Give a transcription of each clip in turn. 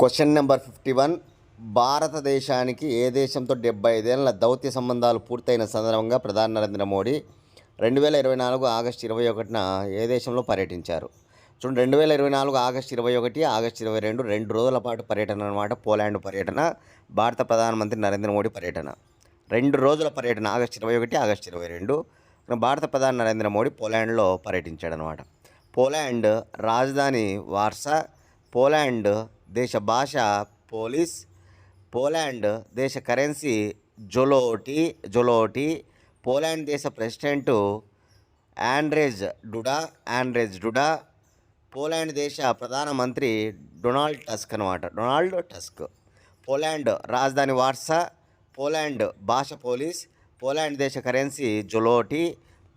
Question number 51. భారతదేశానికి ఏ దేశంతో 75 ఏళ్ల దౌత్య సంబంధాలు పూర్తయిన సందర్భంగా ప్రధాని నరేంద్ర మోడీ 2024 ఆగస్టు 21న ఏ దేశంలో పర్యటించారు? చూడండి, 2024 ఆగస్టు 21, ఆగస్టు 22 2 రోజుల పాటు పర్యటన అనమాట. పోలాండ్ పర్యటన, భారత ప్రధానమంత్రి నరేంద్ర మోడీ పర్యటన. 2 రోజుల పర్యటన, ఆగస్టు 21, ఆగస్టు 22 భారత ప్రధాని నరేంద్ర మోడీ పోలాండ్లో పర్యటించాడనమాట. పోలాండ్ రాజధాని వార్సా, పోలాండ్ దేశ భాష పోలిష్, పోలాండ్ దేశ కరెన్సీ జొలోటీ, పోలాండ్ దేశ ప్రెసిడెంటు ఆండ్రేజ్ డుడా, పోలాండ్ దేశ ప్రధానమంత్రి డొనాల్డ్ టస్క్. పోలాండ్ రాజధాని వార్సా, పోలాండ్ భాష పోలిష్, పోలాండ్ దేశ currency జొలోటీ,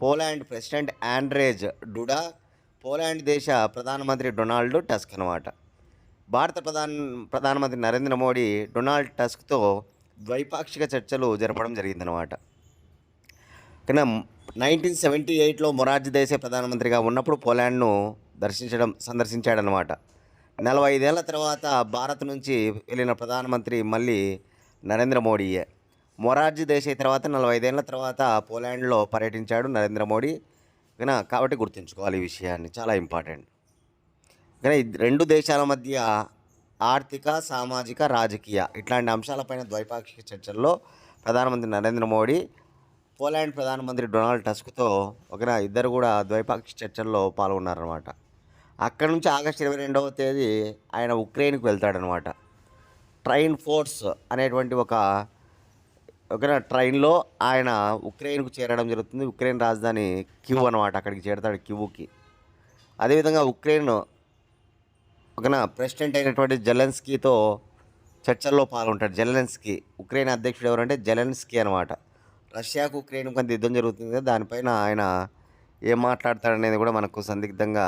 Poland president ఆండ్రేజ్ Duda, Poland దేశ ప్రధానమంత్రి డొనాల్డ్ టస్క్ అనమాట. భారత ప్రధానమంత్రి నరేంద్ర మోడీ డొనాల్డ్ టస్క్తో ద్వైపాక్షిక చర్చలు జరపడం జరిగిందనమాట. కానీ 1978లో మొరార్జీ దేశాయ్ ప్రధానమంత్రిగా ఉన్నప్పుడు పోలాండ్ను సందర్శించాడనమాట. 45 ఏళ్ల తర్వాత భారత్ నుంచి వెళ్ళిన ప్రధానమంత్రి మళ్ళీ నరేంద్ర మోడీయే. మొరార్జీ దేశాయ్ తర్వాత 45 ఏళ్ల తర్వాత పోలాండ్లో పర్యటించాడు నరేంద్ర మోడీ. కాబట్టి గుర్తుంచుకోవాలి ఈ విషయాన్ని, చాలా ఇంపార్టెంట్. కానీ రెండు దేశాల మధ్య ఆర్థిక, సామాజిక, రాజకీయ ఇట్లాంటి అంశాలపైన ద్వైపాక్షిక చర్చల్లో ప్రధానమంత్రి నరేంద్ర మోడీ పోలాండ్ ప్రధానమంత్రి డొనాల్డ్ టస్క్తో ఇద్దరు కూడా ద్వైపాక్షిక చర్చల్లో పాల్గొన్నారనమాట. అక్కడి నుంచి ఆగస్టు 22వ తేదీ ఆయన ఉక్రెయిన్కి వెళ్తాడనమాట. ట్రైన్ ఫోర్స్ అనేటువంటి ఒక ట్రైన్లో ఆయన ఉక్రెయిన్కు చేరడం జరుగుతుంది. ఉక్రెయిన్ రాజధాని కివ్ అనమాట, అక్కడికి చేరతాడు, కివ్కి. అదేవిధంగా ఉక్రెయిన్ ప్రెసిడెంట్ అయినటువంటి జెలెన్స్కీతో చర్చల్లో పాల్గొంటాడు. ఉక్రెయిన్ అధ్యక్షుడు ఎవరంటే జెలెన్స్కీ అనమాట. రష్యాకు ఉక్రెయిన్ కొంత యుద్ధం జరుగుతుంది కదా, దానిపైన ఆయన ఏం మాట్లాడతాడనేది కూడా మనకు సందిగ్ధంగా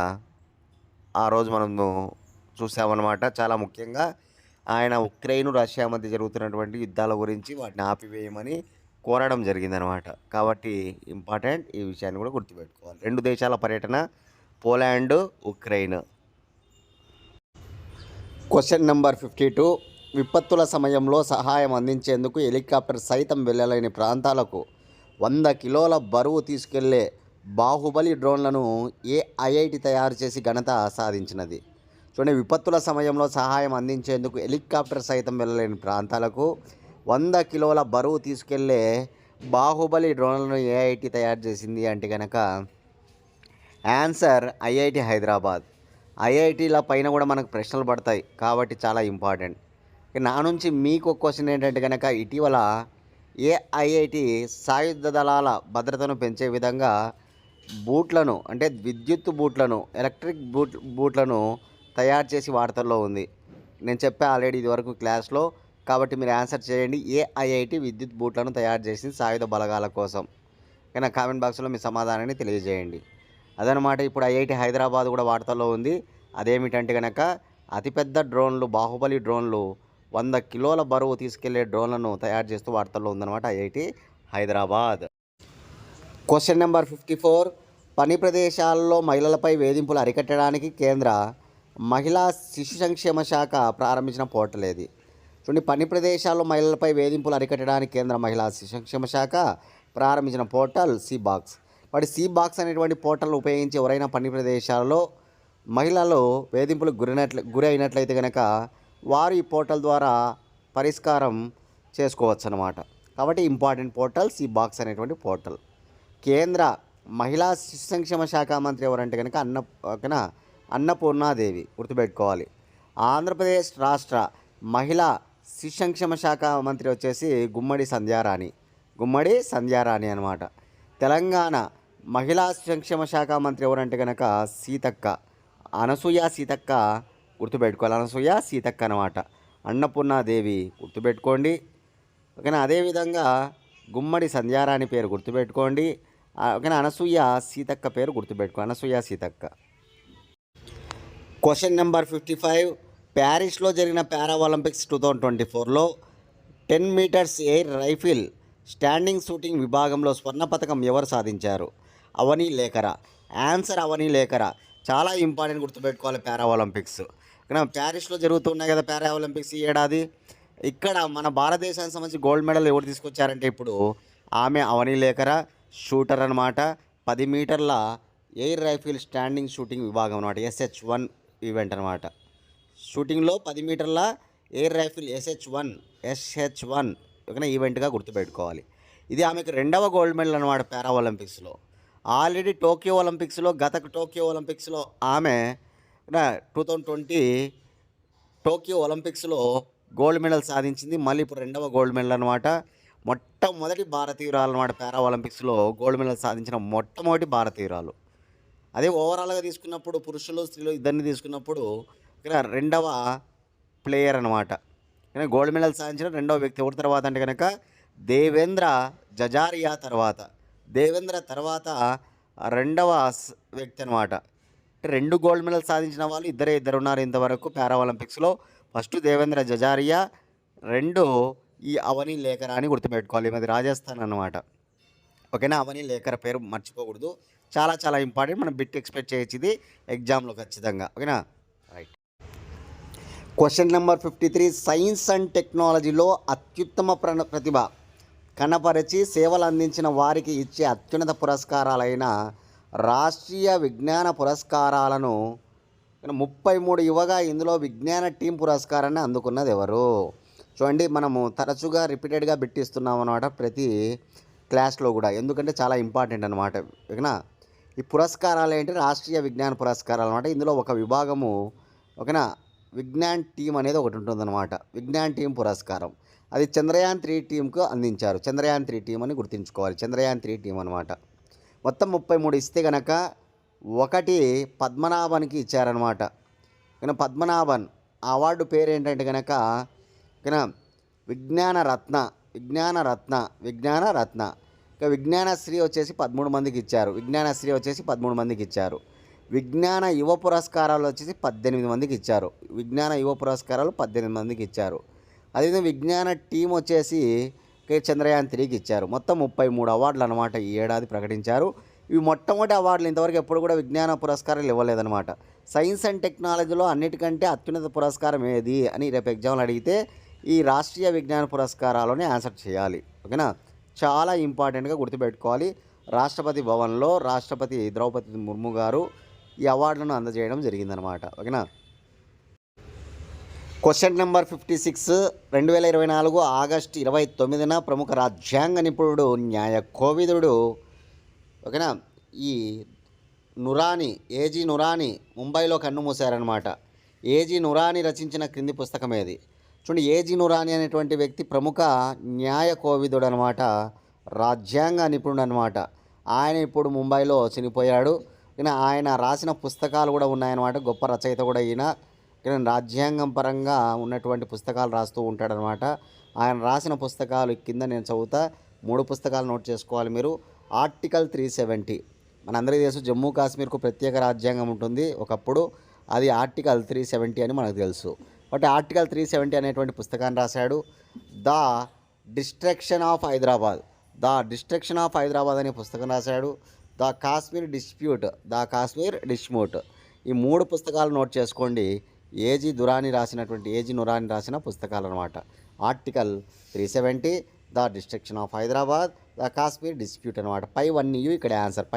ఆ రోజు మనము చూసామన్నమాట. చాలా ముఖ్యంగా ఆయన ఉక్రెయిన్, రష్యా మధ్య జరుగుతున్నటువంటి యుద్ధాల గురించి వాటిని ఆపివేయమని కోరడం జరిగిందనమాట. కాబట్టి ఇంపార్టెంట్, ఈ విషయాన్ని కూడా గుర్తుపెట్టుకోవాలి. రెండు దేశాల పర్యటన, పోలాండ్, ఉక్రెయిన్. Question number 52. విపత్తుల సమయంలో సహాయం అందించేందుకు హెలికాప్టర్ సైతం వెళ్ళలేని ప్రాంతాలకు 100 కిలోల బరువు తీసుకెళ్లే బాహుబలి డ్రోన్లను ఏ ఐఐటి తయారు చేసి ఘనత సాధించినది? చూడండి, విపత్తుల సమయంలో సహాయం అందించేందుకు హెలికాప్టర్ సైతం వెళ్ళలేని ప్రాంతాలకు 100 కిలోల బరువు తీసుకెళ్లే బాహుబలి డ్రోన్లను ఏ ఐఐటి తయారు చేసింది అంటే కనుక ఆన్సర్ ఐఐటి హైదరాబాద్. ఐఐటీల పైన కూడా మనకు ప్రశ్నలు పడతాయి కాబట్టి చాలా ఇంపార్టెంట్. నా నుంచి మీకు ఒక క్వశ్చన్ ఏంటంటే కనుక, ఇటీవల ఏ ఐఐటి సాయుధ దళాల భద్రతను పెంచే విధంగా బూట్లను, అంటే విద్యుత్ బూట్లను, ఎలక్ట్రిక్ బూట్లను తయారు చేసి వార్తల్లో ఉంది. నేను చెప్పా ఆల్రెడీ ఇదివరకు క్లాస్లో, కాబట్టి మీరు ఆన్సర్ చేయండి. ఏ ఐఐటి విద్యుత్ బూట్లను తయారు చేసింది సాయుధ బలగాల కోసం? కానీ కామెంట్ బాక్స్లో మీ సమాధానాన్ని తెలియజేయండి. అదనమాట. ఇప్పుడు ఐఐటి హైదరాబాద్ కూడా వార్తల్లో ఉంది. అదేమిటంటే కనుక అతిపెద్ద డ్రోన్లు, బాహుబలి డ్రోన్లు, 100 కిలోల బరువు తీసుకెళ్లే డ్రోన్లను తయారు చేస్తూ వార్తల్లో ఉందన్నమాట ఐఐటి హైదరాబాద్. Question number 54. పని ప్రదేశాల్లో మహిళలపై వేధింపులు అరికట్టడానికి కేంద్ర మహిళా శిశు సంక్షేమ శాఖ ప్రారంభించిన పోర్టల్ ఏది? చూడండి, పని ప్రదేశాల్లో మహిళలపై వేధింపులు అరికట్టడానికి కేంద్ర మహిళా శిశు సంక్షేమ శాఖ ప్రారంభించిన పోర్టల్ సీబాక్స్. వాటి సీబాక్స్ అనేటువంటి పోర్టల్ ఉపయోగించి ఎవరైనా పని ప్రదేశాలలో మహిళలు వేధింపులకు గురి అయినట్లయితే కనుక వారు ఈ పోర్టల్ ద్వారా పరిష్కారం చేసుకోవచ్చు అన్నమాట. కాబట్టి ఇంపార్టెంట్ పోర్టల్ సీబాక్స్ అనేటువంటి పోర్టల్. కేంద్ర మహిళా శిశు సంక్షేమ శాఖ మంత్రి ఎవరంటే కనుక అన్నపూర్ణాదేవి, గుర్తుపెట్టుకోవాలి. ఆంధ్రప్రదేశ్ రాష్ట్ర మహిళా శిశు సంక్షేమ శాఖ మంత్రి వచ్చేసి గుమ్మడి సంధ్యారాణి అనమాట. తెలంగాణ మహిళా సంక్షేమ శాఖ మంత్రి ఎవరంటే కనుక అనసూయ సీతక్క, గుర్తుపెట్టుకోవాలి. అనసూయ సీతక్క అనమాట. అన్నపూర్ణాదేవి గుర్తుపెట్టుకోండి. ఓకేనా. అదేవిధంగా గుమ్మడి సంధ్యారాణి పేరు గుర్తుపెట్టుకోండి. ఓకేనా. అనసూయ సీతక్క పేరు గుర్తుపెట్టుకో, అనసూయ సీతక్క. Question number 55. ప్యారిస్లో జరిగిన పారా ఒలింపిక్స్ 2024లో 10 meters air rifle standing shooting విభాగంలో స్వర్ణ పథకం ఎవరు సాధించారు? అవని లేఖరా. ఆన్సర్ అవని లేఖరా. చాలా ఇంపార్టెంట్, గుర్తుపెట్టుకోవాలి పారా ఒలింపిక్స్. ఇక్కడ ప్యారిస్లో జరుగుతున్నాయి కదా పారా ఒలింపిక్స్ ఈ ఏడాది. ఇక్కడ మన భారతదేశానికి సంబంధించి గోల్డ్ మెడల్ ఎవరు తీసుకొచ్చారంటే ఇప్పుడు ఆమె అవని లేఖర షూటర్ అనమాట. 10 మీటర్ల ఎయిర్ రైఫిల్ స్టాండింగ్ షూటింగ్ విభాగం అనమాట. SH1 ఈవెంట్ అనమాట. షూటింగ్లో 10 మీటర్ల ఎయిర్ రైఫిల్ SH1 ఓకేనా ఈవెంట్గా గుర్తుపెట్టుకోవాలి. ఇది ఆమెకు 2వ గోల్డ్ మెడల్ అనమాట పారా ఒలింపిక్స్లో. ఆల్రెడీ గత టోక్యో ఒలింపిక్స్లో ఆమె 2020 టోక్యో ఒలింపిక్స్లో గోల్డ్ మెడల్ సాధించింది. మళ్ళీ ఇప్పుడు 2వ గోల్డ్ మెడల్ అనమాట. మొట్టమొదటి భారతీయురాలు అనమాట పారా ఒలింపిక్స్లో గోల్డ్ మెడల్ సాధించిన మొట్టమొదటి భారతీయురాలు. అదే ఓవరాల్గా తీసుకున్నప్పుడు పురుషులు స్త్రీలు ఇద్దరిని తీసుకున్నప్పుడు ఇక్కడ 2వ ప్లేయర్ అనమాట. గోల్డ్ మెడల్ సాధించిన 2వ వ్యక్తి ఎవరి తర్వాత అంటే కనుక దేవేంద్ర జజారియా తర్వాత 2వ వ్యక్తి అనమాట. 2 గోల్డ్ మెడల్ సాధించిన వాళ్ళు ఇద్దరు ఉన్నారు ఇంతవరకు పారా ఒలింపిక్స్లో. ఫస్ట్ దేవేంద్ర జజారియా, 2 ఈ అవని లేఖర అని గుర్తుపెట్టుకోవాలి. ఇది రాజస్థాన్ అనమాట. ఓకేనా, అవని లేఖర పేరు మర్చిపోకూడదు. చాలా చాలా ఇంపార్టెంట్. మనం బిట్ ఎక్స్పెక్ట్ చేయొచ్చు ఇది ఎగ్జామ్లో ఖచ్చితంగా. ఓకేనా, right. Question number 53. Science and టెక్నాలజీలో అత్యుత్తమ ప్రతిభ కనపరిచి సేవలు అందించిన వారికి ఇచ్చే అత్యున్నత పురస్కారాలైన రాష్ట్రీయ విజ్ఞాన పురస్కారాలను 33 ఇవ్వగా ఇందులో విజ్ఞాన టీం పురస్కారాన్ని అందుకున్నది ఎవరు? చూడండి, మనము తరచుగా రిపీటెడ్గా బిట్టిస్తున్నాం అనమాట ప్రతి క్లాస్లో కూడా, ఎందుకంటే చాలా ఇంపార్టెంట్ అనమాట. ఓకేనా, ఈ పురస్కారాలు ఏంటి? రాష్ట్రీయ విజ్ఞాన పురస్కారాలు అనమాట. ఇందులో ఒక విభాగము ఓకేనా విజ్ఞాన్ టీం అనేది ఒకటి ఉంటుందన్నమాట. విజ్ఞాన్ టీం పురస్కారం అది చంద్రయాన్ 3 టీంకు అందించారు. చంద్రయాన్ 3 టీం అని గుర్తుంచుకోవాలి. చంద్రయాన్ 3 టీం అనమాట. మొత్తం 33 ఇస్తే కనుక 1 పద్మనాభన్కి ఇచ్చారనమాట. కానీ పద్మనాభన్ అవార్డు పేరు ఏంటంటే కనుక విజ్ఞాన రత్న. ఇక విజ్ఞానశ్రీ వచ్చేసి 13 మందికి ఇచ్చారు. విజ్ఞాన యువ పురస్కారాలు వచ్చేసి 18 మందికి ఇచ్చారు. విజ్ఞాన యువ పురస్కారాలు 18 మందికి ఇచ్చారు. అదేవిధంగా విజ్ఞాన టీం వచ్చేసి చంద్రయాన్ 3కి ఇచ్చారు. మొత్తం 33 అవార్డులు అనమాట ఈ ఏడాది ప్రకటించారు. ఇవి మొట్టమొదటి అవార్డులు. ఇంతవరకు ఎప్పుడు కూడా విజ్ఞాన పురస్కారాలు ఇవ్వలేదన్నమాట. సైన్స్ అండ్ టెక్నాలజీలో అన్నిటికంటే అత్యున్నత పురస్కారం ఏది అని రేపు ఎగ్జామ్లు అడిగితే ఈ రాష్ట్రీయ విజ్ఞాన పురస్కారాలని ఆన్సర్ చేయాలి. ఓకేనా, చాలా ఇంపార్టెంట్గా గుర్తుపెట్టుకోవాలి. రాష్ట్రపతి భవన్లో రాష్ట్రపతి ద్రౌపది ముర్ము గారు ఈ అవార్డులను అందజేయడం జరిగిందనమాట. ఓకేనా. Question number 56. 2024 ఆగస్టు 29న ప్రముఖ రాజ్యాంగ నిపుణుడు న్యాయ కోవిదుడు ఓకేనా ఈ ఏజీ నురానీ ముంబైలో కన్నుమూశారనమాట. ఏజీ నురానీ రచించిన క్రింది పుస్తకం ఏది? చూడండి, ఏజీ నురానీ అనేటువంటి వ్యక్తి ప్రముఖ న్యాయ కోవిదుడు అనమాట, రాజ్యాంగ నిపుణుడు అనమాట. ఆయన ఇప్పుడు ముంబైలో చనిపోయాడు. ఆయన రాసిన పుస్తకాలు కూడా ఉన్నాయన్నమాట. గొప్ప రచయిత కూడా ఈయన. రాజ్యాంగం పరంగా ఉన్నటువంటి పుస్తకాలు రాస్తూ ఉంటాడనమాట. ఆయన రాసిన పుస్తకాలు కింద నేను చదువుతా. 3 పుస్తకాలు నోట్ చేసుకోవాలి మీరు. ఆర్టికల్ 370 మనందరికీ తెలుసు, జమ్మూ కాశ్మీర్కు ప్రత్యేక రాజ్యాంగం ఉంటుంది ఒకప్పుడు. అది ఆర్టికల్ 370 అని మనకు తెలుసు. బట్ ఆర్టికల్ 370 అనేటువంటి పుస్తకాన్ని రాశాడు. ద డిస్ట్రక్షన్ ఆఫ్ హైదరాబాద్ అనే పుస్తకం రాశాడు. ద కాశ్మీర్ డిస్ప్యూట్ ఈ 3 పుస్తకాలు నోట్ చేసుకోండి. ఏజీ నురానీ రాసిన పుస్తకాలు అనమాట. Article 370, the destruction of Hyderabad, the Kashmir dispute అనమాట. పై 1 ఇక్కడ ఆన్సర్.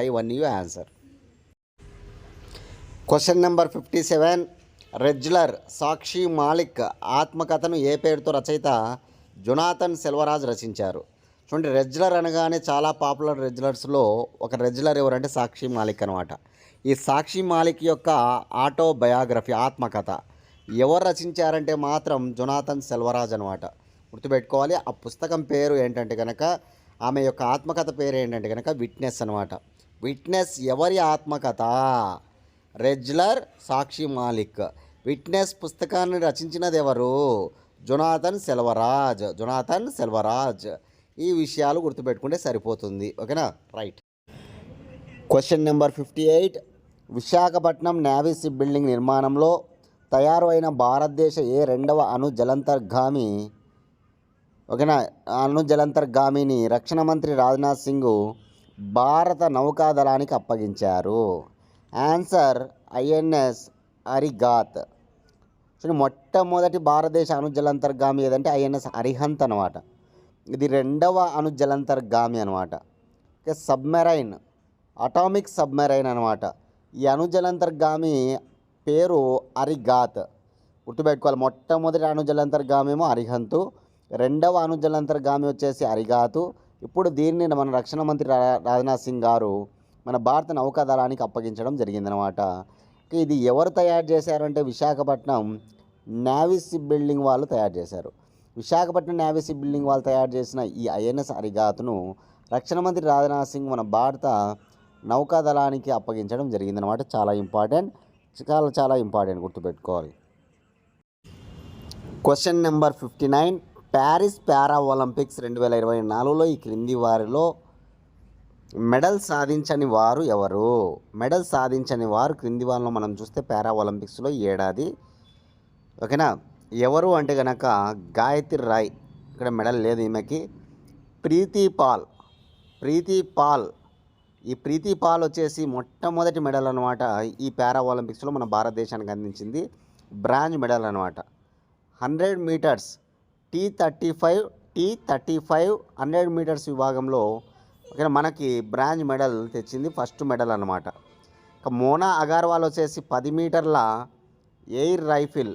Question number 57. రెజ్లర్ సాక్షి మాలిక్ ఆత్మకథను ఏ పేరుతో రచయిత జొనాథన్ సెల్వరాజ్ రచించారు? చూడండి, రెజ్లర్ అనగానే చాలా పాపులర్ రెజ్లర్స్లో ఒక రెజ్లర్ ఎవరంటే సాక్షి మాలిక్ అనమాట. ఈ సాక్షి మాలిక్ యొక్క ఆటోబయోగ్రఫీ ఆత్మకథ ఎవరు రచించారంటే మాత్రం జొనాథన్ సెల్వరాజ్ అనమాట. గుర్తుపెట్టుకోవాలి. ఆ పుస్తకం పేరు ఏంటంటే కనుక, ఆమె యొక్క ఆత్మకథ పేరు ఏంటంటే కనుక విట్నెస్ అనమాట. విట్నెస్ ఎవరి ఆత్మకథ? రెజ్లర్ సాక్షి మాలిక్. విట్నెస్ పుస్తకాన్ని రచించినది ఎవరు? జొనాథన్ సెల్వరాజ్. ఈ విషయాలు గుర్తుపెట్టుకుంటే సరిపోతుంది. ఓకేనా, right. Question number 58. Visakhapatnam navy ship building నిర్మాణంలో తయారు అయిన భారతదేశ ఏ 2వ అణు జలంతర్గామిని రక్షణ మంత్రి రాజ్నాథ్ సింగ్ భారత నౌకాదళానికి అప్పగించారు? Answer INS Arighat. సో మొట్టమొదటి భారతదేశ అణుజలంతర్గామి ఏదంటే ఐఎన్ఎస్ అరిహంత్ అనమాట. ఇది రెండవ అణుజలంతర్గామి అనమాట. ఇక సబ్మెరైన్, అటామిక్ సబ్మెరైన్ అనమాట. ఈ అణుజలంతర్గామి పేరు అరిగాత్. గుర్తుపెట్టుకోవాలి, మొట్టమొదటి అణుజలంతర్గామి ఏమో అరిహంతు, రెండవ అణుజలంతర్గామి వచ్చేసి అరిగాతు. ఇప్పుడు దీన్ని మన రక్షణ మంత్రి రాజ్నాథ్ సింగ్ గారు మన భారత నౌకాదళానికి అప్పగించడం జరిగిందనమాట. ఇది ఎవరు తయారు చేశారంటే విశాఖపట్నం నేవీ షిప్ బిల్డింగ్ వాళ్ళు తయారు చేశారు. విశాఖపట్నం నేవీ షిప్ బిల్డింగ్ వాళ్ళు తయారు చేసిన ఈ ఐఎన్ఎస్ అరిగాతును రక్షణ మంత్రి రాజ్నాథ్ సింగ్ మన భారత నౌకాదళానికి అప్పగించడం జరిగిందనమాట. చాలా ఇంపార్టెంట్, చాలా ఇంపార్టెంట్, గుర్తుపెట్టుకోవాలి. Question number 59, Paris para Olympics 2024లో ఈ క్రింది వారిలో మెడల్ సాధించని వారు ఎవరు? మెడల్ సాధించని వారు క్రింది వారిలో మనం చూస్తే పారా ఒలింపిక్స్లో ఈ ఏడాది, ఓకేనా, ఎవరు అంటే కనుక గాయత్రి రాయ్, ఇక్కడ మెడల్ లేదు ఈమెకి. ప్రీతి పాల్, ఈ ప్రీతి పాల్ వచ్చేసి మొట్టమొదటి మెడల్ అనమాట ఈ పారా ఒలింపిక్స్లో మన భారతదేశానికి అందించింది. బ్రాంజ్ మెడల్ అనమాట. 100 మీటర్స్ T35 100 మీటర్స్ విభాగంలో ఓకే మనకి బ్రాంజ్ మెడల్ తెచ్చింది, ఫస్ట్ మెడల్ అనమాట. ఇక మోనా అగర్వాల్ వచ్చేసి 10 మీటర్ల ఎయిర్ రైఫిల్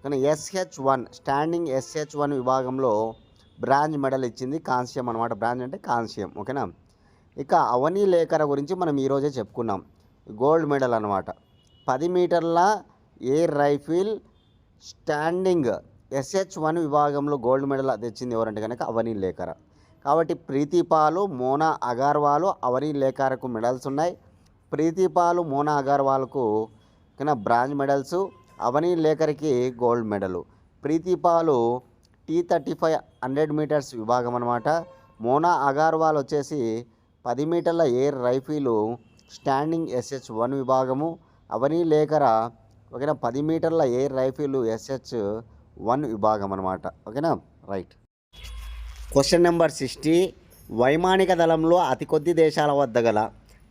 కానీ SH1 స్టాండింగ్ SH1 విభాగంలో బ్రాంజ్ మెడల్ ఇచ్చింది, కాంస్యం అనమాట. బ్రాంజ్ అంటే కాంస్యం, ఓకేనా. ఇక అవనీ లేఖర గురించి మనం ఈరోజే చెప్పుకున్నాం, గోల్డ్ మెడల్ అనమాట. 10 మీటర్ల ఎయిర్ రైఫిల్ స్టాండింగ్ SH1 విభాగంలో గోల్డ్ మెడల్ తెచ్చింది ఎవరంటే కనుక అవనీ లేఖర. కాబట్టి ప్రీతి పాలు, మోనా అగర్వాల్, అవనీ లేఖరకు మెడల్స్ ఉన్నాయి. ప్రీతి పాలు, మోనా అగర్వాల్కు కన్నా బ్రాంజ్ మెడల్స్, అవనీ లేఖరికి గోల్డ్ మెడలు. ప్రీతి పాలు T35 100 మీటర్స్ విభాగం అనమాట. మోనా అగర్వాల్ వచ్చేసి 10 మీటర్ల ఎయిర్ రైఫిల్ స్టాండింగ్ SH1 విభాగము. అవనీ లేఖర ఓకేనా 10 మీటర్ల ఎయిర్ రైఫిల్ SH1 విభాగం అనమాట, ఓకేనా, రైట్. క్వశ్చన్ నెంబర్ 60, వైమానిక దళంలో అతి కొద్ది దేశాల వద్ద గల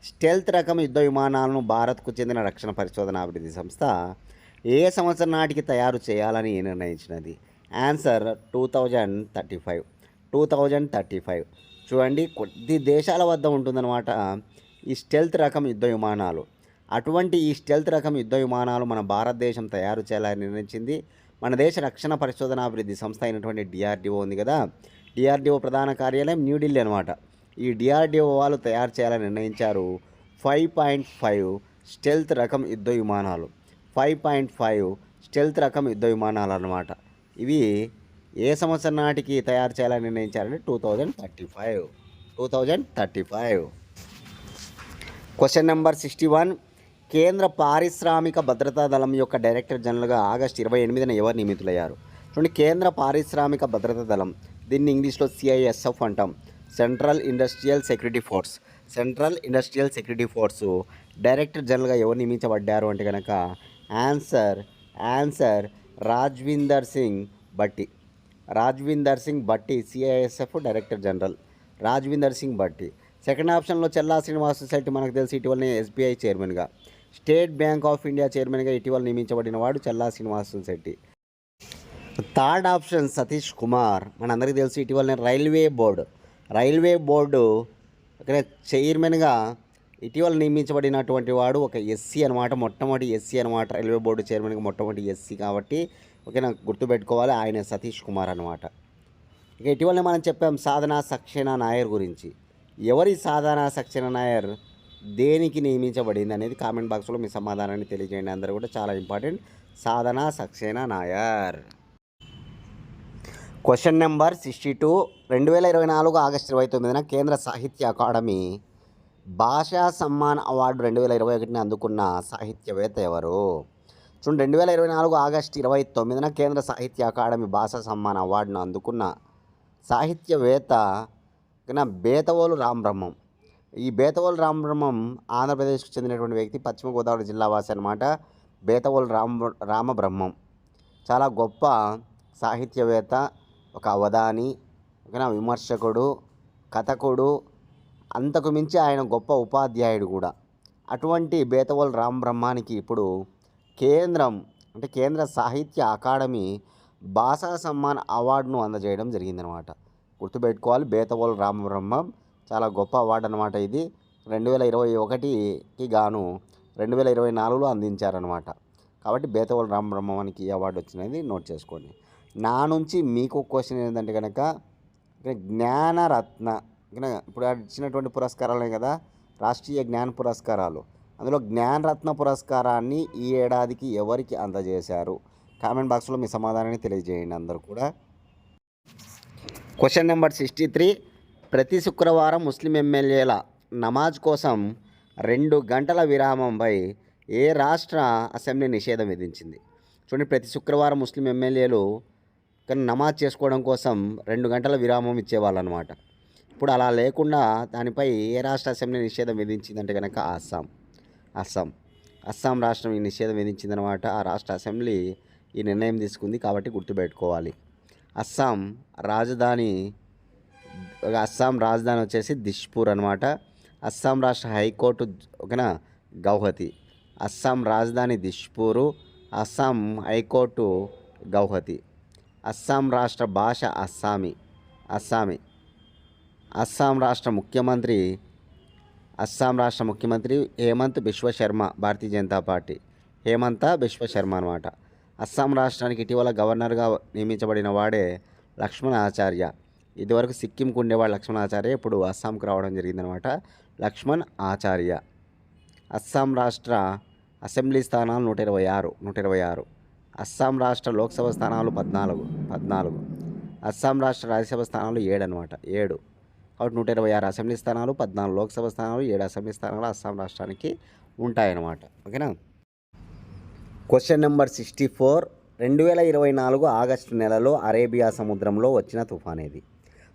స్టెల్త్ రకం యుద్ధ విమానాలను భారత్కు చెందిన రక్షణ పరిశోధన అభివృద్ధి సంస్థ ఏ సంవత్సరం నాటికి తయారు చేయాలని నిర్ణయించినది? ఆన్సర్ 2035. చూడండి, కొద్ది దేశాల వద్ద ఉంటుందన్నమాట ఈ స్టెల్త్ రకం యుద్ధ విమానాలు. అటువంటి ఈ స్టెల్త్ రకం యుద్ధ విమానాలు మన భారతదేశం తయారు చేయాలని నిర్ణయించింది. మన దేశ రక్షణ పరిశోధన అభివృద్ధి సంస్థ అయినటువంటి DRDO ఉంది కదా, DRDO ప్రధాన కార్యాలయం న్యూఢిల్లీ అనమాట. ఈ DRDO వాళ్ళు తయారు చేయాలని నిర్ణయించారు 5.5 స్టెల్త్ రకం యుద్ధ విమానాలు. 5.5 స్టెల్త్ రకం యుద్ధ విమానాలు అన్నమాట. ఇవి ఏ సంవత్సరం నాటికి తయారు చేయాలని నిర్ణయించారంటే 2035. క్వశ్చన్ నెంబర్ 61, కేంద్ర పారిశ్రామిక భద్రతా దళం యొక్క డైరెక్టర్ జనరల్గా ఆగస్టు 28న ఎవరు నియమితులయ్యారు? చూడండి, కేంద్ర పారిశ్రామిక భద్రతా దళం, దీన్ని ఇంగ్లీష్లో CISF అంటాం, central industrial security force director జనరల్గా ఎవరు నియమించబడ్డారు అంటే కనుక answer Rajvinder Singh Bhatti. CISF director general Rajvinder Singh Bhatti. Second ఆప్షన్లో చెల్లా శ్రీనివాస్ శెట్టి, మనకు తెలిసి ఇటీవలనే SBI చైర్మన్గా, స్టేట్ బ్యాంక్ ఆఫ్ ఇండియా చైర్మన్గా ఇటీవల నియమించబడిన వాడు చెల్లా శ్రీనివాస్ శెట్టి. థర్డ్ ఆప్షన్ సతీష్ కుమార్, మనందరికీ తెలిసి ఇటీవలనే రైల్వే బోర్డు ఇక్కడ చైర్మన్గా ఇటీవల నియమించబడినటువంటి వాడు ఒక SC అనమాట, మొట్టమొదటి SC అనమాట. రైల్వే బోర్డు చైర్మన్గా మొట్టమొదటి SC కాబట్టి ఓకేనా, గుర్తుపెట్టుకోవాలి, ఆయన సతీష్ కుమార్ అనమాట. ఇక ఇటీవలనే మనం చెప్పాం సాధనా సక్సేనా నాయర్ గురించి. ఎవరి సాధనా సక్సేనా నాయర్ దేనికి నియమించబడింది అనేది కామెంట్ బాక్స్లో మీ సమాధానాన్ని తెలియజేయండి. అందరూ కూడా చాలా important, Sadhana Saxena Nair. Question number 62, 2024 August 29న కేంద్ర సాహిత్య అకాడమీ భాషా సమ్మాన్ అవార్డు 2021ని అందుకున్న సాహిత్యవేత్త ఎవరు? చూడండి, 2024 ఆగస్టు 29న కేంద్ర సాహిత్య అకాడమీ భాషా సమ్మాన్ అవార్డును అందుకున్న సాహిత్యవేత్త బేతవోలు రామబ్రహ్మం. ఈ బేతవోలు రామబ్రహ్మం ఆంధ్రప్రదేశ్కు చెందినటువంటి వ్యక్తి, పశ్చిమ గోదావరి జిల్లా వాసి అనమాట. బేతవోలు రామబ్రహ్మం చాలా గొప్ప సాహిత్యవేత్త, ఒక అవధాని, విమర్శకుడు, కథకుడు, అంతకు మించి ఆయన గొప్ప ఉపాధ్యాయుడు కూడా. అటువంటి బేతవోలు రామ్ బ్రహ్మానికి ఇప్పుడు కేంద్రం అంటే కేంద్ర సాహిత్య అకాడమీ భాషా సమ్మాన్ అవార్డును అందజేయడం జరిగిందనమాట. గుర్తుపెట్టుకోవాలి, బేతవోలు రామ బ్రహ్మం చాలా గొప్ప అవార్డు అనమాట. ఇది 2021కి గాను 2024లో అందించారనమాట. కాబట్టి బేతవోలు రామ బ్రహ్మానికి ఈ అవార్డు వచ్చినది నోట్ చేసుకోండి. నా నుంచి మీకు క్వశ్చన్ ఏంటంటే కనుక జ్ఞానరత్న ఇప్పుడు ఇచ్చినటువంటి పురస్కారాలే కదా రాష్ట్రీయ జ్ఞాన పురస్కారాలు. అందులో జ్ఞానరత్న పురస్కారాన్ని ఈ ఏడాదికి ఎవరికి అందజేశారు? కామెంట్ బాక్స్లో మీ సమాధానాన్ని తెలియజేయండి అందరూ కూడా. Question number 63. ప్రతి శుక్రవారం ముస్లిం ఎమ్మెల్యేల నమాజ్ కోసం 2 గంటల విరామంపై ఏ రాష్ట్ర అసెంబ్లీ నిషేధం విధించింది? చూడండి, ప్రతి శుక్రవారం ముస్లిం ఎమ్మెల్యేలు కానీ నమాజ్ చేసుకోవడం కోసం 2 గంటల విరామం ఇచ్చేవాళ్ళు అనమాట. ఇప్పుడు అలా లేకుండా దానిపై ఏ రాష్ట్ర అసెంబ్లీ నిషేధం విధించిందంటే కనుక అస్సాం రాష్ట్రం ఈ నిషేధం విధించిందనమాట. ఆ రాష్ట్ర అసెంబ్లీ ఈ నిర్ణయం తీసుకుంది కాబట్టి గుర్తుపెట్టుకోవాలి. అస్సాం రాజధాని వచ్చేసి దిష్పూర్ అనమాట. అస్సాం రాష్ట్ర హైకోర్టు ఓకేనా గౌహతి. అస్సాం రాజధాని దిష్పూరు, అస్సాం హైకోర్టు గౌహతి. అస్సాం రాష్ట్ర భాష అస్సామీ. అస్సాం రాష్ట్ర ముఖ్యమంత్రి హేమంత్ బిశ్వ శర్మ, భారతీయ జనతా పార్టీ. హేమంత బిశ్వ శర్మ అనమాట. అస్సాం రాష్ట్రానికి ఇటీవల గవర్నర్గా నియమించబడిన వాడే లక్ష్మణ్ ఆచార్య. ఇదివరకు సిక్కింకు ఉండేవాడు లక్ష్మణ్ ఆచార్య, ఇప్పుడు అస్సాంకు రావడం జరిగిందనమాట లక్ష్మణ్ ఆచార్య. అస్సాం రాష్ట్ర అసెంబ్లీ స్థానాలు 126. అస్సాం రాష్ట్ర లోక్సభ స్థానాలు 14. అస్సాం రాష్ట్ర రాజ్యసభ స్థానాలు 7 అనమాట. 7 కాబట్టి 126 అసెంబ్లీ స్థానాలు, 14 లోక్సభ స్థానాలు, 7 అసెంబ్లీ స్థానాలు అస్సాం రాష్ట్రానికి ఉంటాయన్నమాట. ఓకేనా. Question number 64. 2024 ఆగస్టు నెలలో అరేబియా సముద్రంలో వచ్చిన తుఫాన్ ఏది?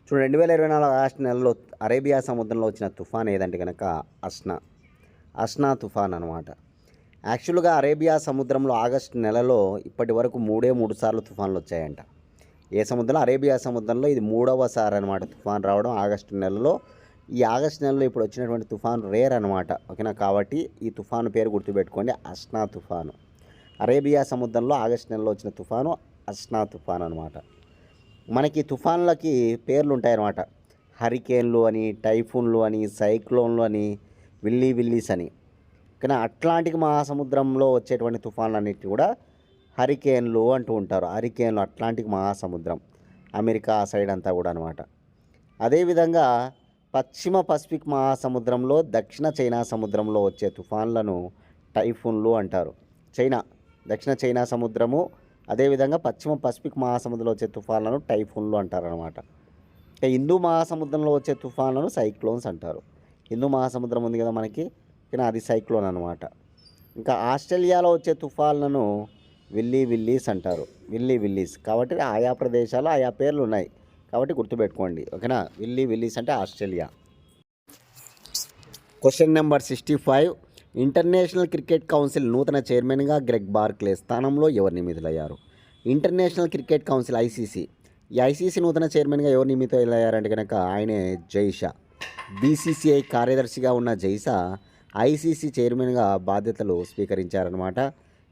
చూడండి, 2024 ఆగస్టు నెలలో అరేబియా సముద్రంలో వచ్చిన తుఫాన్ ఏదంటే కనుక అస్నా తుఫాన్ అనమాట. యాక్చువల్గా అరేబియా సముద్రంలో ఆగస్టు నెలలో ఇప్పటి వరకు 3 సార్లు తుఫాన్లు వచ్చాయంట. ఏ సముద్రంలో? అరేబియా సముద్రంలో ఇది 3వసారి అనమాట తుఫాన్ రావడం ఆగస్టు నెలలో. ఈ ఆగస్టు నెలలో ఇప్పుడు వచ్చినటువంటి తుఫాను రేర్ అనమాట. ఓకేనా. కాబట్టి ఈ తుఫాను పేరు గుర్తుపెట్టుకోండి, అస్నా తుఫాను. అరేబియా సముద్రంలో ఆగస్టు నెలలో వచ్చిన తుఫాను అస్నా తుఫాన్ అనమాట. మనకి తుఫాన్లకి పేర్లు ఉంటాయన్నమాట. హరికేన్లు అని, టైఫూన్లు అని, సైక్లోన్లు అని, విల్లీస్ అని. కానీ అట్లాంటిక్ మహాసముద్రంలో వచ్చేటువంటి తుఫాన్లన్నిటి కూడా హరికేన్లు అంటూ ఉంటారు. హరికేన్లు అట్లాంటిక్ మహాసముద్రం, అమెరికా ఆ సైడ్ అంతా కూడా అనమాట. అదేవిధంగా పశ్చిమ పసిఫిక్ మహాసముద్రంలో, దక్షిణ చైనా సముద్రంలో వచ్చే తుఫాన్లను టైఫూన్లు అంటారు. దక్షిణ చైనా సముద్రము, అదేవిధంగా పశ్చిమ పసిఫిక్ మహాసముద్రంలో వచ్చే తుఫాన్లను టైఫూన్లు అంటారనమాట. ఇక హిందూ మహాసముద్రంలో వచ్చే తుఫాన్లను సైక్లోన్స్ అంటారు. హిందూ మహాసముద్రం ఉంది కదా మనకి, కానీ అది సైక్లోన్ అనమాట. ఇంకా ఆస్ట్రేలియాలో వచ్చే తుఫాన్లను విల్లీస్ అంటారు. విల్లీస్ కాబట్టి ఆయా ప్రదేశాలు ఆయా పేర్లు ఉన్నాయి కాబట్టి గుర్తుపెట్టుకోండి. ఓకేనా. విల్లీస్ అంటే Australia. Question number 65. International cricket council నూతన చైర్మన్గా గ్రెగ్ బార్క్లే స్థానంలో ఎవరు నియమితులయ్యారు? ఇంటర్నేషనల్ క్రికెట్ కౌన్సిల్ ఐసీసీ, ఈ ఐసీసీ నూతన చైర్మన్గా ఎవరు నియమితులయ్యారంటే కనుక ఆయనే జైషా. బీసీసీఐ కార్యదర్శిగా ఉన్న జైషా ఐసీసీ చైర్మన్గా బాధ్యతలు స్వీకరించారనమాట.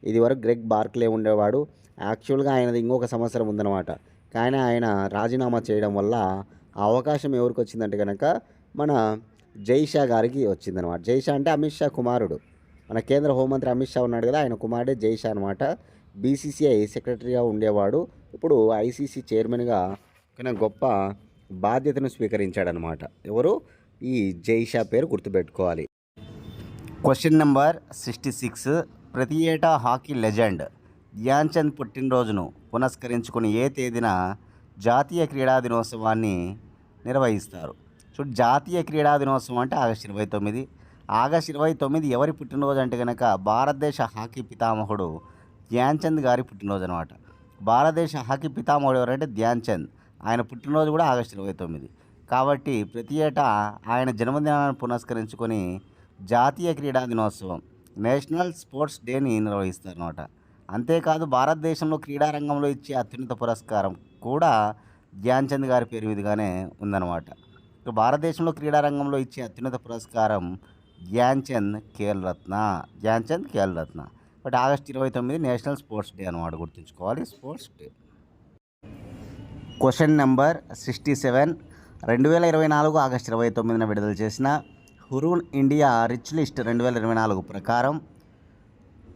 ఇది వరకు గ్రెగ్ బార్క్లే ఉండేవాడు. యాక్చువల్గా ఆయనది ఇంకొక సంవత్సరం ఉందన్నమాట. కానీ ఆయన రాజీనామా చేయడం వల్ల ఆ అవకాశం ఎవరికి వచ్చిందంటే కనుక మన జైషా గారికి వచ్చిందనమాట. జైషా అంటే అమిత్ షా కుమారుడు. మన కేంద్ర హోంమంత్రి అమిత్ షా ఉన్నాడు కదా, ఆయన కుమారుడే జైషా అనమాట. బీసీసీఐ సెక్రటరీగా ఉండేవాడు. ఇప్పుడు ఐసీసీ చైర్మన్గా గొప్ప బాధ్యతను స్వీకరించాడనమాట. ఎవరు? ఈ జైషా పేరు గుర్తుపెట్టుకోవాలి. Question number 66. ప్రతి ఏటా హాకీ లెజెండ్ ధ్యాన్ చంద్ పుట్టినరోజును పురస్కరించుకుని ఏ తేదీన జాతీయ క్రీడా దినోత్సవాన్ని నిర్వహిస్తారు? జాతీయ క్రీడా దినోత్సవం అంటే ఆగస్టు 29. ఆగస్టు 29 ఎవరి పుట్టినరోజు అంటే కనుక భారతదేశ హాకీ పితామహుడు ధ్యాన్ చంద్ గారి పుట్టినరోజు అనమాట. భారతదేశ హాకీ పితామహుడు ఎవరంటే ధ్యాన్ చంద్. ఆయన పుట్టినరోజు కూడా ఆగస్టు 29. కాబట్టి ప్రతి ఏటా ఆయన జన్మదినాన్ని పురస్కరించుకొని జాతీయ క్రీడా దినోత్సవం, నేషనల్ స్పోర్ట్స్ డేని నిర్వహిస్తారన్నమాట. అంతేకాదు భారతదేశంలో క్రీడారంగంలో ఇచ్చే అత్యున్నత పురస్కారం కూడా ధ్యాన్ చంద్ గారి పేరు మీదుగానే ఉందన్నమాట. భారతదేశంలో క్రీడారంగంలో ఇచ్చే అత్యున్నత పురస్కారం Dhyanchand Khel Ratna. Dhyanchand Khel Ratna. But August 29 national sports day అనమాట, గుర్తుంచుకోవాలి, sports day. Question number 67. 2024 August 29న విడుదల చేసిన హురూన్ ఇండియా రిచ్ లిస్ట్ 2024 ప్రకారం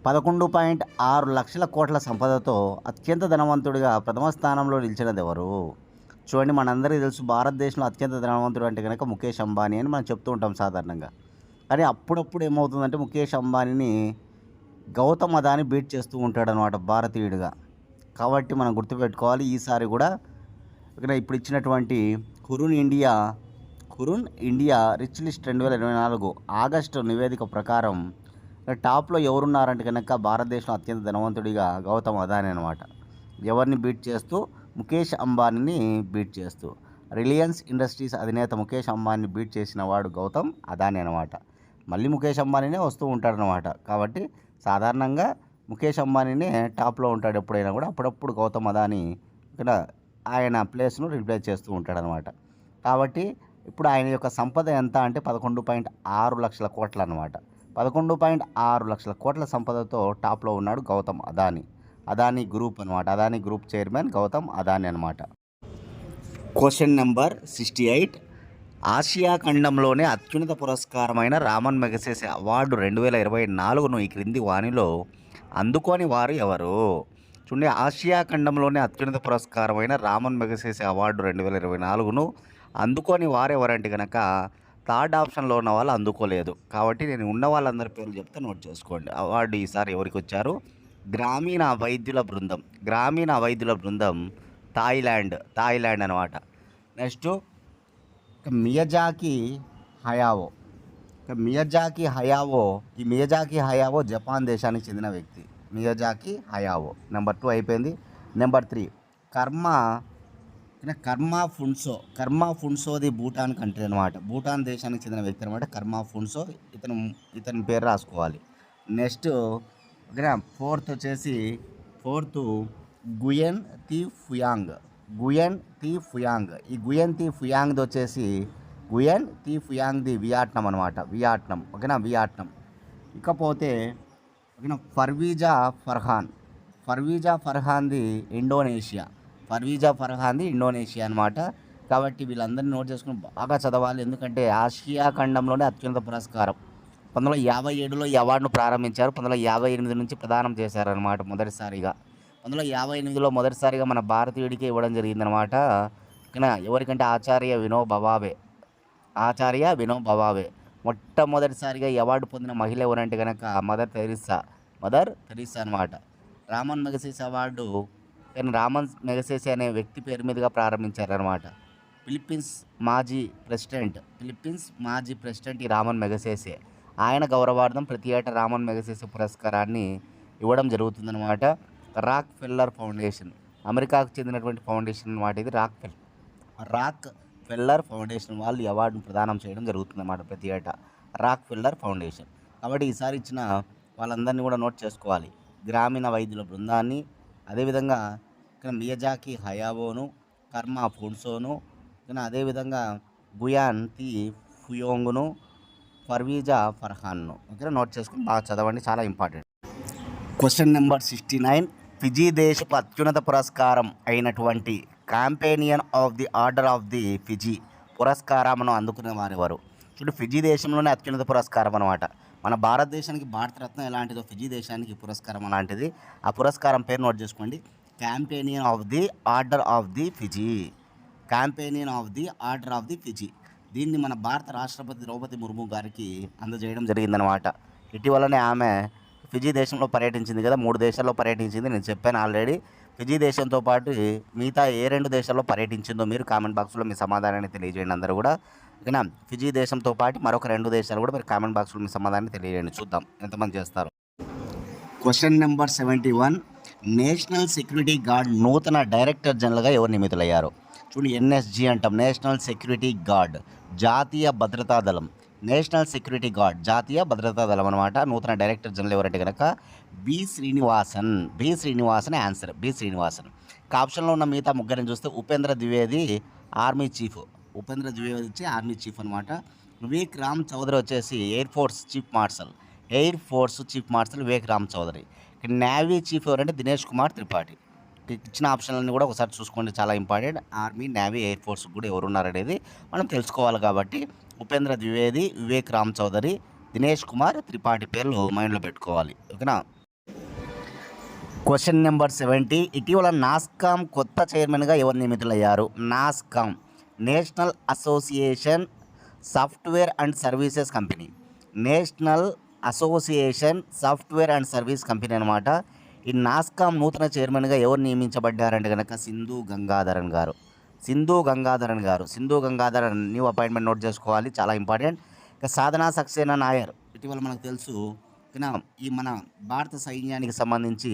11.6 లక్షల కోట్ల సంపదతో అత్యంత ధనవంతుడిగా ప్రథమ స్థానంలో నిలిచినది ఎవరు? చూడండి, మనందరికీ తెలుసు భారతదేశంలో అత్యంత ధనవంతుడు అంటే కనుక ముఖేష్ అంబానీ అని మనం చెప్తూ ఉంటాం సాధారణంగా. కానీ అప్పుడప్పుడు ఏమవుతుందంటే ముఖేష్ అంబానీని గౌతమ్ అదాని బీట్ చేస్తూ ఉంటాడనమాట భారతీయుడిగా. కాబట్టి మనం గుర్తుపెట్టుకోవాలి, ఈసారి కూడా ఇక్కడ ఇప్పుడు ఇచ్చినటువంటి Hurun India rich list 2024 August నివేదిక ప్రకారం టాప్లో ఎవరున్నారంటే కనుక భారతదేశంలో అత్యంత ధనవంతుడిగా గౌతమ్ అదాని అనమాట. ఎవరిని బీట్ చేస్తూ? ముఖేష్ అంబానీని బీట్ చేస్తూ. రిలయన్స్ ఇండస్ట్రీస్ అధినేత ముఖేష్ అంబానీని బీట్ చేసిన వాడు గౌతమ్ అదాని అనమాట. మళ్ళీ ముఖేష్ అంబానీనే వస్తూ ఉంటాడనమాట. కాబట్టి సాధారణంగా ముఖేష్ అంబానీనే టాప్లో ఉంటాడు ఎప్పుడైనా కూడా. అప్పుడప్పుడు గౌతమ్ అదాని ఇక్కడ ఆయన ప్లేస్ను రిప్లేస్ చేస్తూ ఉంటాడనమాట. కాబట్టి ఇప్పుడు ఆయన యొక్క సంపద ఎంత అంటే 11.6 లక్షల కోట్లు అనమాట. 11.6 లక్షల కోట్ల సంపదతో టాప్లో ఉన్నాడు గౌతమ్ అదాని గ్రూప్ అనమాట. అదాని గ్రూప్ చైర్మన్ గౌతమ్ అదాని అనమాట. Question number 68. ఆసియా ఖండంలోనే అత్యున్నత పురస్కారమైన రామన్ మెగసెసే అవార్డు 2024ను ఈ క్రింది వానిలో అందుకోని వారు ఎవరు? చూడండి, ఆసియా ఖండంలోనే అత్యున్నత పురస్కారమైన రామన్ మెగసెసే అవార్డు 2024ను అందుకోని వారు ఎవరంటే కనుక థర్డ్ ఆప్షన్లో ఉన్న వాళ్ళు అందుకోలేదు. కాబట్టి నేను ఉన్న వాళ్ళందరి పేర్లు చెప్తే నోట్ చేసుకోండి. అవార్డు ఈసారి ఎవరికి వచ్చారు? గ్రామీణ వైద్యుల బృందం థాయిలాండ్ అనమాట. నెక్స్ట్ మియాజాకి హయావో జపాన్ దేశానికి చెందిన వ్యక్తి. మియాజాకి హయావో. నెంబర్ 2 అయిపోయింది. నెంబర్ 3 కర్మా ఫున్సోది భూటాన్ కంట్రీ అనమాట. భూటాన్ దేశానికి చెందిన వ్యక్తి అనమాట కర్మా ఫున్సో. ఇతని పేరు రాసుకోవాలి. నెక్స్ట్ ఓకేనా, ఫోర్త్ గుయెన్ తి ఫుయాంగ్. ఈ గుయెన్ తి ఫుయాంగ్ది వచ్చేసి వియట్నాం అనమాట. ఓకేనా, వియట్నాం. ఇకపోతే ఓకేనా ఫర్వీజా ఫర్హాన్ది ఇండోనేషియా అనమాట. కాబట్టి వీళ్ళందరినీ నోట్ చేసుకుని బాగా చదవాలి, ఎందుకంటే ఆసియా ఖండంలోనే అత్యున్నత పురస్కారం. 1957లో ఈ అవార్డును ప్రారంభించారు. 1958 నుంచి ప్రదానం చేశారనమాట మొదటిసారిగా. 1958లో మొదటిసారిగా మన భారతీయుడికి ఇవ్వడం జరిగిందనమాట. ఓకేనా, ఎవరికంటే ఆచార్య వినో భవావే. మొట్టమొదటిసారిగా ఈ అవార్డు పొందిన మహిళ ఎవరంటే కనుక మదర్ తెరీసా అనమాట. Raman Magsaysay award Raman Magsaysay అనే వ్యక్తి పేరు మీదుగా ప్రారంభించారనమాట. ఫిలిప్పీన్స్ మాజీ ప్రెసిడెంట్ ఈ రామన్ మెగసెసే. ఆయన గౌరవార్థం ప్రతి ఏటా రామన్ మెగసెసే పురస్కారాన్ని ఇవ్వడం జరుగుతుందన్నమాట. రాక్ ఫెల్లర్ ఫౌండేషన్, అమెరికాకు చెందినటువంటి ఫౌండేషన్ అనమాట. ఇది రాక్ ఫెల్లర్ ఫౌండేషన్ వాళ్ళు ఈ అవార్డును ప్రదానం చేయడం జరుగుతుందన్నమాట ప్రతి ఏటా. Rockefeller foundation. కాబట్టి ఈసారి ఇచ్చిన వాళ్ళందరినీ కూడా నోట్ చేసుకోవాలి. గ్రామీణ వైద్యుల బృందాన్ని, అదేవిధంగా ఇక్కడ మియాజాకి హయావోను, కర్మా ఫున్సోను, అదేవిధంగా గుయాన్ తి ఫుయోంగ్ను, ఫర్వీజా ఫర్హాన్ను. ఓకే, నోట్ చేసుకుని బాగా చదవండి, చాలా ఇంపార్టెంట్. Question number 69. ఫిజీ దేశపు అత్యున్నత పురస్కారం అయినటువంటి companion of the order of the Fiji పురస్కారమును అందుకునే వారెవరు? చూడు, ఫిజీ దేశంలోనే అత్యున్నత పురస్కారం అనమాట. మన భారతదేశానికి భారతరత్న ఎలాంటిదో ఫిజీ దేశానికి పురస్కారం అలాంటిది. ఆ పురస్కారం పేరు నోట్ చేసుకోండి. Companion of the order of the Fiji. దీన్ని మన భారత రాష్ట్రపతి ద్రౌపది ముర్ము గారికి అందజేయడం జరిగిందనమాట. ఇటీవలనే ఆమె ఫిజీ దేశంలో పర్యటించింది కదా, 3 దేశాల్లో పర్యటించింది. నేను చెప్పాను ఆల్రెడీ. ఫిజీ దేశంతో పాటు మిగతా ఏ 2 దేశాల్లో పర్యటించిందో మీరు కామెంట్ బాక్స్లో మీ సమాధానాన్ని తెలియజేయండి అందరూ కూడా. ఓకేనా, ఫిజీ దేశంతో పాటు మరొక 2 దేశాలు కూడా మీరు కామెంట్ బాక్స్లో మీ సమాధానాన్ని తెలియజేయండి, చూద్దాం ఎంతమంది చేస్తారు. Question number 71. National security guard నూతన డైరెక్టర్ జనరల్గా ఎవరు నియమితులయ్యారు? చూడండి, ఎన్ఎస్జీ అంటాం, నేషనల్ సెక్యూరిటీ గార్డ్, జాతీయ భద్రతా దళం. నేషనల్ సెక్యూరిటీ గార్డ్ జాతీయ భద్రతా దళం అనమాట. నూతన డైరెక్టర్ జనరల్ ఎవరంటే కనుక B Srinivasan answer. B Srinivasan. ఆప్షన్లో ఉన్న మిగతా ముగ్గురిని చూస్తే ఉపేంద్ర ద్వివేది ఆర్మీ చీఫ్ అనమాట. వివేక్ రామ్ చౌదరి వచ్చేసి air force chief marshal Vivek Ram Chaudhary. Navy chief ఎవరంటే దినేష్ కుమార్ త్రిపాఠి. ఇచ్చిన ఆప్షన్లన్నీ కూడా ఒకసారి చూసుకోండి, చాలా important. Army, navy, air force కూడా ఎవరున్నారనేది మనం తెలుసుకోవాలి కాబట్టి ఉపేంద్ర ద్వివేది, వివేక్ రామ్ చౌదరి, దినేష్ కుమార్ త్రిపాఠి పేర్లు మైండ్లో పెట్టుకోవాలి. ఓకేనా. Question number 70. ఇటీవల నాస్కామ్ కొత్త చైర్మన్గా ఎవరు నియమితులయ్యారు? NASSCOM national association software and services company. National association software and service company అనమాట. ఈ నాస్కామ్ నూతన చైర్మన్గా ఎవరు నియమించబడ్డారంటే కనుక సింధు గంగాధరన్ గారు. Sindhu Gangadharan new appointment note చేసుకోవాలి, చాలా ఇంపార్టెంట్. ఇక సాధనా సక్సేనా నాయర్ ఇటీవల మనకు తెలుసు. ఈ మన భారత సైన్యానికి సంబంధించి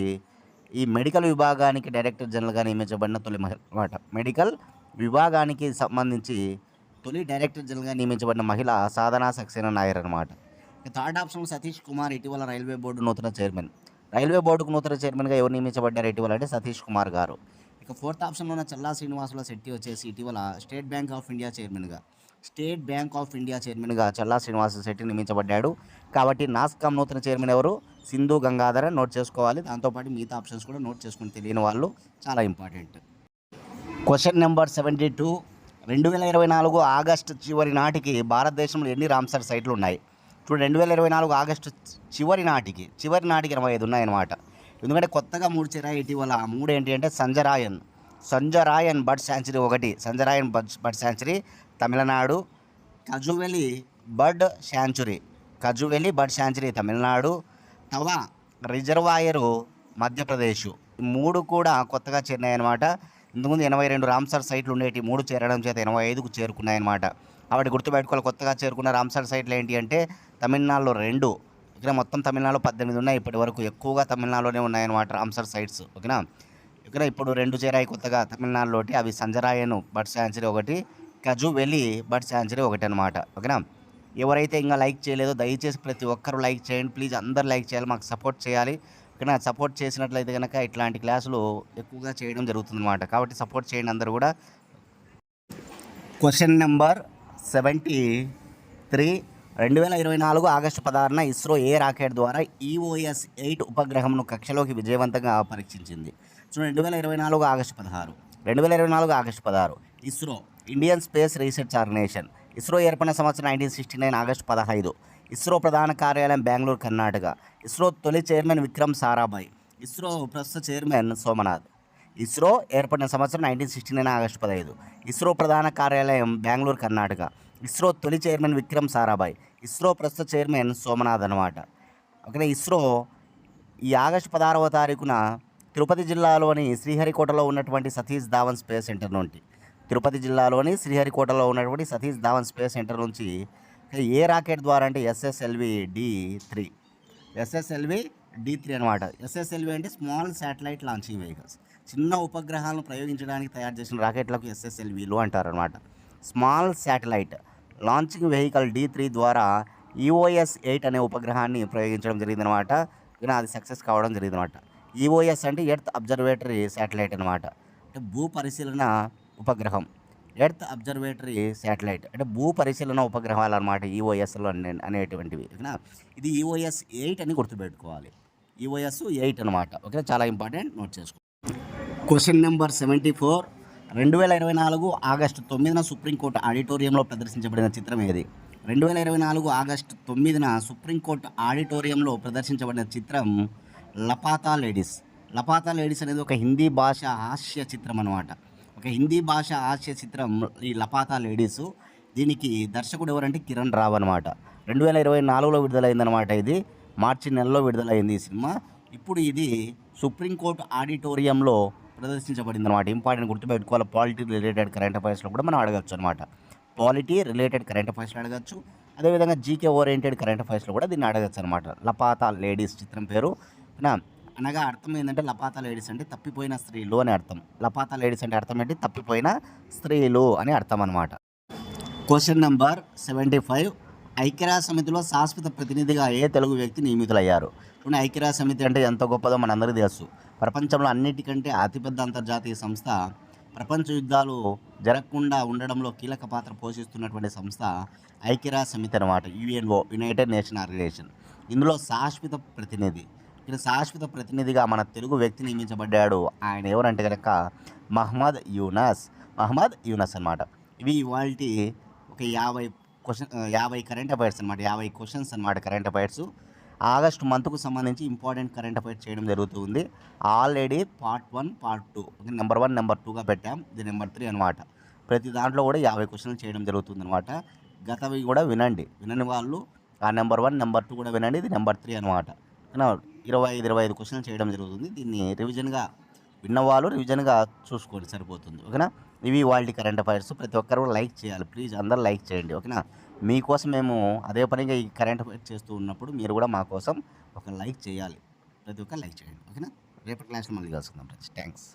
ఈ మెడికల్ విభాగానికి డైరెక్టర్ జనరల్గా నియమించబడిన తొలి మహిళ అనమాట. మెడికల్ విభాగానికి సంబంధించి తొలి డైరెక్టర్ జనరల్గా నియమించబడిన మహిళ సాధనా సక్సేనా నాయర్ అనమాట. ఇక థర్డ్ ఆప్షన్ సతీష్ కుమార్, ఇటీవల రైల్వే బోర్డు నూతన చైర్మన్. రైల్వే బోర్డుకు నూతన చైర్మన్గా ఎవరు నియమించబడ్డారు ఇటీవల అంటే సతీష్ కుమార్ గారు. ఇక ఫోర్త్ ఆప్షన్లో ఉన్న చల్లా శ్రీనివాసుల శెట్టి వచ్చేసి ఇటీవల స్టేట్ బ్యాంక్ ఆఫ్ ఇండియా చైర్మన్గా చల్లా శ్రీనివాసుల శెట్టి నియమించబడ్డాడు. కాబట్టి నాస్కామ్ నూతన చైర్మన్ ఎవరు? సింధు గంగాధరన్ నోట్ చేసుకోవాలి. దాంతోపాటు మిగతా ఆప్షన్స్ కూడా నోట్ చేసుకుని తెలియని వాళ్ళు చాలా ఇంపార్టెంట్. Question number 72. 2024 ఆగస్టు చివరి నాటికి భారతదేశంలో ఎన్ని రామ్సర్ సైట్లు ఉన్నాయి? చూడండి, 2024 ఆగస్టు చివరి నాటికి 25 ఉన్నాయన్నమాట. ఎందుకంటే కొత్తగా 3 చేరాయి ఇటీవల. 3 ఏంటి అంటే Sanjarayan bird sanctuary 1, Sanjarayan bird sanctuary Tamil Nadu. Kazhuveli bird sanctuary Tamil Nadu. Tawa reservoir Madhya Pradesh. ఈ 3 కూడా కొత్తగా చేరినాయన్నమాట. ఇంతకుముందు 82 రామ్సర్ సైట్లు ఉండేవి, 3 చేరడం చేత 85కు చేరుకున్నాయన్నమాట. కాబట్టి గుర్తుపెట్టుకోవాలి, కొత్తగా చేరుకున్న రామ్సర్ సైట్లు ఏంటి అంటే తమిళనాడులో 2, ఇక్కడ మొత్తం తమిళనాడులో 18 ఉన్నాయి. ఇప్పటి వరకు ఎక్కువగా తమిళనాడులోనే ఉన్నాయన్నమాట రామ్సర్ సైట్స్. ఓకేనా. ఇక్కడ ఇప్పుడు 2 చేరాయి కొత్తగా తమిళనాడులోటి. అవి సంజరాయన్ బర్డ్ శాంచురీ 1, కజువెలి బర్డ్ శాంచురీ 1 అనమాట. ఓకేనా. ఎవరైతే ఇంకా లైక్ చేయలేదో దయచేసి ప్రతి ఒక్కరూ లైక్ చేయండి ప్లీజ్. అందరు లైక్ చేయాలి, మాకు సపోర్ట్ చేయాలి. ఓకేనా. సపోర్ట్ చేసినట్లయితే కనుక ఇట్లాంటి క్లాసులు ఎక్కువగా చేయడం జరుగుతుందన్నమాట. కాబట్టి సపోర్ట్ చేయండి అందరూ కూడా. Question number 73. 2024 ఆగస్టు 16న ఇస్రో ఏ రాకెట్ ద్వారా EOS 8 ఉపగ్రహంను కక్షలోకి విజయవంతంగా పరీక్షించింది? చూడండి, 2024 August 16 ISRO Indian Space Research Organisation. ISRO ఏర్పడిన సంవత్సరం 1969 ఆగస్టు 15. ఇస్రో ప్రధాన కార్యాలయం బెంగళూరు, కర్ణాటక. ఇస్రో తొలి చైర్మన్ విక్రమ్ సారాభాయ్. ఇస్రో ప్రస్తుత చైర్మన్ సోమనాథ్. ఇస్రో ఏర్పడిన సంవత్సరం 1969 ఆగస్టు 15. ఇస్రో ప్రధాన కార్యాలయం బెంగళూరు, కర్ణాటక. ఇస్రో తొలి చైర్మన్ విక్రమ్ సారాభాయ్. ఇస్రో ప్రస్తుత చైర్మన్ సోమనాథ్ అనమాట. ఓకే. ఇస్రో ఈ ఆగస్టు 16వ తారీఖున తిరుపతి జిల్లాలోని శ్రీహరికోటలో ఉన్నటువంటి సతీష్ ధావన్ స్పేస్ సెంటర్ నుండి ఏ రాకెట్ ద్వారా అంటే SSLV D3 అనమాట. SSLV అంటే స్మాల్ శాటిలైట్ లాంచింగ్ వెహికల్స్. చిన్న ఉపగ్రహాలను ప్రయోగించడానికి తయారు చేసిన రాకెట్లకు SSLVలు అంటారనమాట. Small satellite launching vehicle D3 ద్వారా EOS 8 అనే ఉపగ్రహాన్ని ప్రయోగించడం జరిగిందనమాట. కానీ అది సక్సెస్ కావడం జరిగిందనమాట. EOS అంటే ఎర్త్ అబ్జర్వేటరీ శాటిలైట్ అనమాట. అంటే భూ పరిశీలన ఉపగ్రహం. ఎర్త్ అబ్జర్వేటరీ శాటిలైట్ అంటే భూ పరిశీలన ఉపగ్రహాలు అనమాట EOSలు అనేటువంటివి. ఓకేనా. ఇది EOS 8 అని గుర్తుపెట్టుకోవాలి. EOS 8 అనమాట. ఓకే, చాలా ఇంపార్టెంట్, నోట్ చేసుకో. Question number 74. 2024 ఆగస్టు 9న సుప్రీంకోర్టు ఆడిటోరియంలో ప్రదర్శించబడిన చిత్రం ఏది? 2024 ఆగస్టు 9న సుప్రీంకోర్టు ఆడిటోరియంలో ప్రదర్శించబడిన చిత్రం లపాతా లేడీస్ అనేది ఒక హిందీ భాష హాస్య చిత్రం అనమాట. ఒక హిందీ భాష హాస్య చిత్రం ఈ లపాతా లేడీసు. దీనికి దర్శకుడు ఎవరంటే కిరణ్ రావ్ అనమాట. 2024లో విడుదలైందనమాట. ఇది మార్చి నెలలో విడుదలైంది ఈ సినిమా. ఇప్పుడు ఇది సుప్రీంకోర్టు ఆడిటోరియంలో ప్రదర్శించబడింది అనమాట. ఇంపార్టెంట్ గుర్తుపెట్టుకోవాలి. పాలిటీ రిలేటెడ్ కరెంట్ అఫైర్స్లో కూడా మనం అడగచ్చు అనమాట. పాలిటీ రిలేటెడ్ కరెంట్ అఫైర్స్లో అడగచ్చు, అదేవిధంగా జీకే ఓరియంటెడ్ కరెంట్ అఫైర్స్లో కూడా దీన్ని అడగచ్చు అనమాట. లపాతా లేడీస్ చిత్రం పేరు. అనగా అర్థం ఏంటంటే లపాతా లేడీస్ అంటే తప్పిపోయిన స్త్రీలు అని అర్థం. లపాతా లేడీస్ అంటే అర్థం ఏంటి? తప్పిపోయిన స్త్రీలు అని అర్థం అనమాట. Question number 75. ఐక్యరాజ్య సమితిలో శాశ్వత ప్రతినిధిగా ఏ తెలుగు వ్యక్తి నియమితులయ్యారు? చూడండి, ఐక్యరాజ్య సమితి అంటే ఎంత గొప్పదో మనందరికీ తెలుసు. ప్రపంచంలో అన్నిటికంటే అతిపెద్ద అంతర్జాతీయ సంస్థ ప్రపంచ యుద్ధాలు జరగకుండా ఉండడంలో కీలక పాత్ర పోషిస్తున్నటువంటి సంస్థ ఐక్యరాజ్య సమితి అనమాట. UNO, United Nation Organisation. ఇందులో శాశ్వత ప్రతినిధి, ఇక్కడ శాశ్వత ప్రతినిధిగా మన తెలుగు వ్యక్తి నియమించబడ్డాడు. ఆయన ఎవరంటే కనుక మహమ్మద్ యూనస్ అనమాట. ఇవి ఇవాల్టి ఒక 50 కరెంట్ అఫైర్స్ అనమాట. 50 క్వశ్చన్స్ అనమాట కరెంట్ అఫైర్స్. ఆగస్టు మంత్కు సంబంధించి ఇంపార్టెంట్ కరెంట్ అఫైర్స్ చేయడం జరుగుతుంది. Already part 1, part 2, number 1, number 2గా పెట్టాం. ఇది నెంబర్ 3 అనమాట. ప్రతి దాంట్లో కూడా 50 క్వశ్చన్లు చేయడం జరుగుతుంది అనమాట. గతవి కూడా వినని వాళ్ళు ఆ నెంబర్ 1, నెంబర్ 2 కూడా వినండి. ఇది నెంబర్ 3 అనమాట. 25 క్వశ్చన్లు చేయడం జరుగుతుంది. దీన్ని రివిజన్గా విన్నవాళ్ళు రివిజన్గా చూసుకోండి, సరిపోతుంది. ఓకేనా? ఇవి వాళ్ళ కరెంట్ అఫైర్స్. ప్రతి ఒక్కరు లైక్ చేయాలి ప్లీజ్, అందరూ లైక్ చేయండి. ఓకేనా? మీకోసం మేము అదే పనిగా ఈ కరెంట్ అఫైర్స్ చేస్తూ ఉన్నప్పుడు మీరు కూడా మా కోసం ఒక లైక్ చేయాలి. ప్రతి ఒక్కరు లైక్ చేయండి. ఓకేనా? రేపటి క్లాస్లో మళ్ళీ కలుసుకుందాం ఫ్రెండ్స్. థ్యాంక్స్.